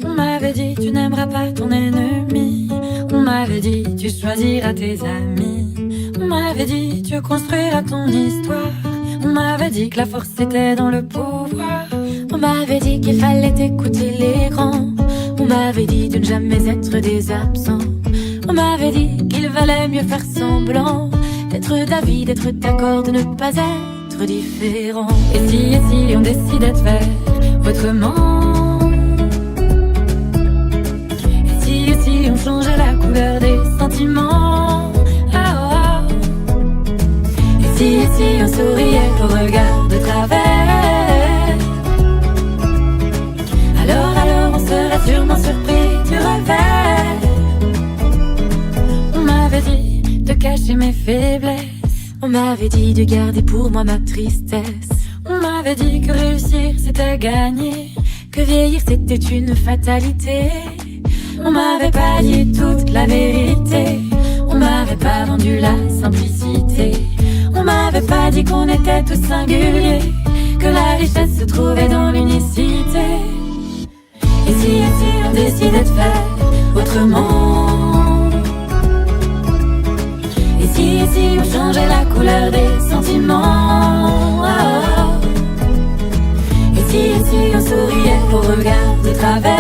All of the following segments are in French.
On m'avait dit tu n'aimeras pas ton ennemi. On m'avait dit tu choisiras tes amis. On m'avait dit tu construiras ton histoire. On m'avait dit que la force était dans le pouvoir. On m'avait dit qu'il fallait écouter les grands. On m'avait dit de ne jamais être des absents. On m'avait dit qu'il valait mieux faire semblant d'être d'avis, d'être d'accord, de ne pas être différent. Et si on décidait de faire autrement? Et si on changeait la couleur des sentiments? Ah, oh, oh. Et si on souriait au regard de travers? Alors on serait sûrement surpris du revers. On m'avait dit de cacher mes faiblesses. On m'avait dit de garder pour moi ma tristesse. On m'avait dit que réussir c'était gagner, que vieillir c'était une fatalité. On m'avait pas dit toute la vérité. On m'avait pas vendu la simplicité. On m'avait pas dit qu'on était tous singuliers, que la richesse se trouvait dans l'unicité. Et si on décidait de faire autrement? Et si on changeait la couleur des sentiments? Oh, oh. Et si on souriait au regard de travers?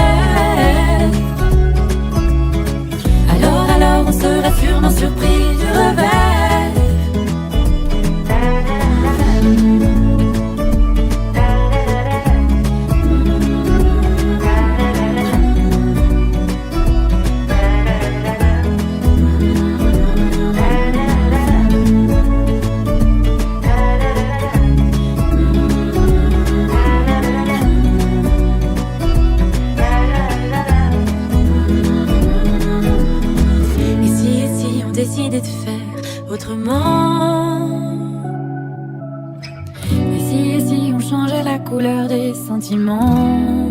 Alors on serait sûrement surpris du revers. Décider de faire autrement. Et si on changeait la couleur des sentiments?